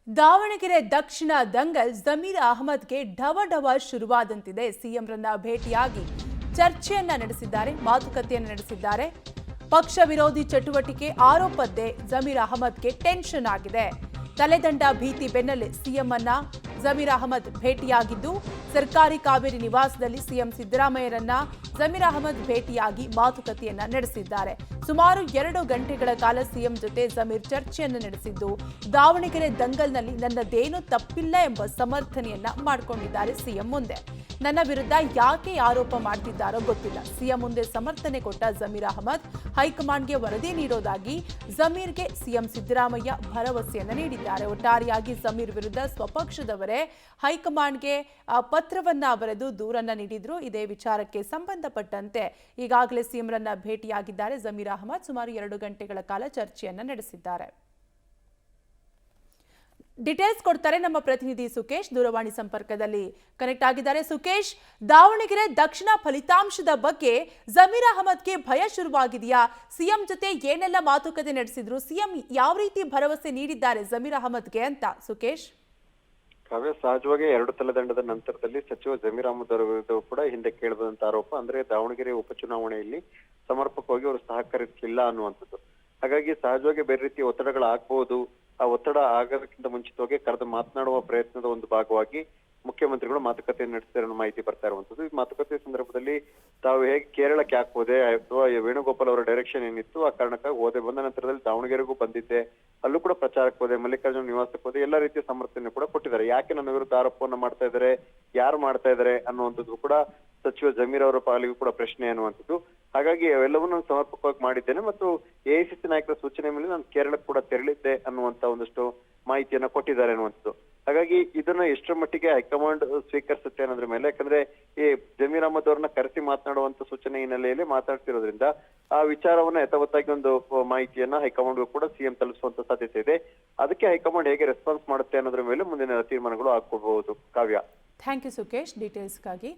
ದಾವಣಗೆರೆ ದಕ್ಷಿಣ ದಂಗಲ್ ಜಮೀರ್ ಅಹಮದ್ಗೆ ಢವಢವ ಶುರುವಾದಂತಿದೆ. ಸಿಎಂರನ್ನ ಭೇಟಿಯಾಗಿ ಚರ್ಚೆಯನ್ನ ನಡೆಸಿದ್ದಾರೆ, ಮಾತುಕತೆಯನ್ನು ನಡೆಸಿದ್ದಾರೆ. ಪಕ್ಷ ವಿರೋಧಿ ಚಟುವಟಿಕೆ ಆರೋಪದ್ದೇ ಜಮೀರ್ ಅಹಮದ್ಗೆ ಟೆನ್ಷನ್ ಆಗಿದೆ. ತಲೆದಂಡ ಭೀತಿ ಬೆನ್ನಲ್ಲೇ ಸಿಎಂ ಅನ್ನ ಜಮೀರ್ ಅಹಮದ್ ಭೇಟಿಯಾಗಿದ್ದು, ಸರ್ಕಾರಿ ಕಾವೇರಿ ನಿವಾಸದಲ್ಲಿ ಸಿಎಂ ಸಿದ್ದರಾಮಯ್ಯರನ್ನ ಜಮೀರ್ ಅಹಮದ್ ಭೇಟಿಯಾಗಿ ಮಾತುಕತೆಯನ್ನ ನಡೆಸಿದ್ದಾರೆ. ಸುಮಾರು 2 ಗಂಟೆಗಳ ಕಾಲ ಸಿಎಂ ಜೊತೆ ಜಮೀರ್ ಚರ್ಚೆಯನ್ನು ನಡೆಸಿದ್ದು, ದಾವಣಗೆರೆ ದಂಗಲ್ನಲ್ಲಿ ನನ್ನದೇನೂ ತಪ್ಪಿಲ್ಲ ಎಂಬ ಸಮರ್ಥನೆಯನ್ನ ಮಾಡಿಕೊಂಡಿದ್ದಾರೆ ಸಿಎಂ ಮುಂದೆ. ನನ್ನ ವಿರುದ್ಧ ಯಾಕೆ ಆರೋಪ ಮಾಡ್ತಿದ್ದಾರೋ ಗೊತ್ತಿಲ್ಲ. ಸಿಎಂ ಮುಂದೆ ಸಮರ್ಥನೆ ಕೊಟ್ಟ ಜಮೀರ್ ಅಹಮದ್ ಹೈಕಮಾಂಡ್ಗೆ ವರದಿ ನೀಡೋದಾಗಿ ಜಮೀರ್ಗೆ ಸಿಎಂ ಸಿದ್ದರಾಮಯ್ಯ ಭರವಸೆಯನ್ನು ನೀಡಿದ್ದಾರೆ. ಒಟ್ಟಾರೆಯಾಗಿ ಜಮೀರ್ ವಿರುದ್ಧ ಸ್ವಪಕ್ಷದವರೇ ಹೈಕಮಾಂಡ್ಗೆ ಪತ್ರವನ್ನ ಬರೆದು ದೂರನ್ನ ನೀಡಿದ್ರು. ಇದೇ ವಿಚಾರಕ್ಕೆ ಸಂಬಂಧಪಟ್ಟಂತೆ ಈಗಾಗಲೇ ಸಿಎಂರನ್ನ ಭೇಟಿಯಾಗಿದ್ದಾರೆ ಜಮೀರ್ ಅಹಮದ್. ಸುಮಾರು 2 ಗಂಟೆಗಳ ಕಾಲ ಚರ್ಚೆಯನ್ನ ನಡೆಸಿದ್ದಾರೆ. ಡೀಟೇಲ್ಸ್ ಕೊಡ್ತಾರೆ ನಮ್ಮ ಪ್ರತಿನಿಧಿ ಸುಕೇಶ್, ದೂರವಾಣಿ ಸಂಪರ್ಕದಲ್ಲಿ ಕನೆಕ್ಟ್ ಆಗಿದ್ದಾರೆ. ಸುಕೇಶ್, ದಾವಣಗೆರೆ ದಕ್ಷಿಣ ಫಲಿತಾಂಶದ ಬಗ್ಗೆ ಜಮೀರ್ ಅಹಮದ್ಗೆ ಭಯ ಶುರುವಾಗಿದೆಯಾ? ಸಿಎಂ ಜೊತೆ ಏನೆಲ್ಲ ಮಾತುಕತೆ ನಡೆಸಿದ್ರು? ಸಿಎಂ ಯಾವ ರೀತಿ ಭರವಸೆ ನೀಡಿದ್ದಾರೆ ಜಮೀರ್ ಅಹಮದ್ಗೆ ಅಂತ? ಸುಕೇಶ್, ಕಾವ್ಯ, ಸಹಜವಾಗಿ 2 ತಲೆದಂಡದ ನಂತರದಲ್ಲಿ ಸಚಿವ ಜಮೀರ್ ಅಹಮದ್ ಅವರ ವಿರುದ್ಧ ಕೂಡ ಹಿಂದೆ ಕೇಳಿದಂತ ಆರೋಪ ಅಂದ್ರೆ ದಾವಣಗೆರೆ ಉಪಚುನಾವಣೆಯಲ್ಲಿ ಸಮರ್ಪಕವಾಗಿ ಅವರು ಸಹಕರಿಸಲಿಲ್ಲ ಅನ್ನುವಂಥದ್ದು. ಹಾಗಾಗಿ ಸಹಜವಾಗಿ ಬೇರೆ ರೀತಿಯ ಒತ್ತಡಗಳಾಗಬಹುದು. ಆ ಒತ್ತಡ ಆಗೋದಕ್ಕಿಂತ ಮುಂಚಿತವಾಗಿ ಕರೆದು ಮಾತನಾಡುವ ಪ್ರಯತ್ನದ ಒಂದು ಭಾಗವಾಗಿ ಮುಖ್ಯಮಂತ್ರಿಗಳು ಮಾತುಕತೆ ನಡೆಸಿದ ಮಾಹಿತಿ ಬರ್ತಾ ಇರುವಂತದ್ದು. ಈ ಮಾತುಕತೆ ಸಂದರ್ಭದಲ್ಲಿ ತಾವು ಹೇಗೆ ಕೇರಳಕ್ಕೆ ಯಾಕೆ ಹೋದೆ ಅಥವಾ ವೇಣುಗೋಪಾಲ್ ಅವರ ಡೈರೆಕ್ಷನ್ ಏನಿತ್ತು ಆ ಕಾರಣಕ್ಕಾಗಿ ಹೋದೆ, ಬಂದ ನಂತರದಲ್ಲಿ ದಾವಣಗೆರೆಗೂ ಬಂದಿದ್ದೆ, ಅಲ್ಲೂ ಕೂಡ ಪ್ರಚಾರಕ್ಕೆ ಹೋದೆ, ಮಲ್ಲಿಕಾರ್ಜುನ ನಿವಾಸಕ್ಕೆ ಹೋದೆ, ಎಲ್ಲ ರೀತಿಯ ಸಮರ್ಥನೆ ಕೂಡ ಕೊಟ್ಟಿದ್ದಾರೆ. ಯಾಕೆ ನನ್ನ ವಿರುದ್ಧ ಆರೋಪವನ್ನ ಮಾಡ್ತಾ ಇದ್ದಾರೆ, ಯಾರು ಮಾಡ್ತಾ ಇದ್ದಾರೆ ಅನ್ನುವಂಥದ್ದು ಕೂಡ ಸಚಿವ ಜಮೀರ್ ಅವರ ಪಾಲಿಗೂ ಕೂಡ ಪ್ರಶ್ನೆ ಅನ್ನುವಂಥದ್ದು. ಹಾಗಾಗಿ ಅವೆಲ್ಲವನ್ನೂ ಸಮರ್ಪಕವಾಗಿ ಮಾಡಿದ್ದೇನೆ ಮತ್ತು ಎಐಸಿಸಿ ನಾಯಕರ ಸೂಚನೆ ಮೇಲೆ ನಾನು ಕೇರಳಕ್ಕೆ ಕೂಡ ತೆರಳಿದ್ದೆ ಅನ್ನುವಂತ ಒಂದಷ್ಟು ಮಾಹಿತಿಯನ್ನ ಕೊಟ್ಟಿದ್ದಾರೆ ಅನ್ನುವಂಥದ್ದು. ಹಾಗಾಗಿ ಇದನ್ನ ಎಷ್ಟರ ಮಟ್ಟಿಗೆ ಹೈಕಮಾಂಡ್ ಸ್ವೀಕರಿಸುತ್ತೆ ಅನ್ನೋದ್ರ ಮೇಲೆ, ಯಾಕಂದ್ರೆ ಈ ಜಮೀರ್ ಅಹಮದ್ ಅವ್ರನ್ನ ಕರೆಸಿ ಮಾತನಾಡುವಂತ ಸೂಚನೆ ಹಿನ್ನೆಲೆಯಲ್ಲಿ ಮಾತಾಡ್ತಿರೋದ್ರಿಂದ ಆ ವಿಚಾರವನ್ನ ಯಥಾವತ್ತಾಗಿ ಒಂದು ಮಾಹಿತಿಯನ್ನ ಹೈಕಮಾಂಡ್ಗೂ ಕೂಡ ಸಿಎಂ ತಲುಪಿಸುವಂತ ಸಾಧ್ಯತೆ ಇದೆ. ಅದಕ್ಕೆ ಹೈಕಮಾಂಡ್ ಹೇಗೆ ರೆಸ್ಪಾನ್ಸ್ ಮಾಡುತ್ತೆ ಅನ್ನೋದ್ರ ಮೇಲೆ ಮುಂದಿನ ತೀರ್ಮಾನಗಳು ಆಗ್ಕೋಬಹುದು. ಕಾವ್ಯ, ಥ್ಯಾಂಕ್ ಯು ಸುಕೇಶ್ ಡೀಟೇಲ್ಸ್ಗಾಗಿ.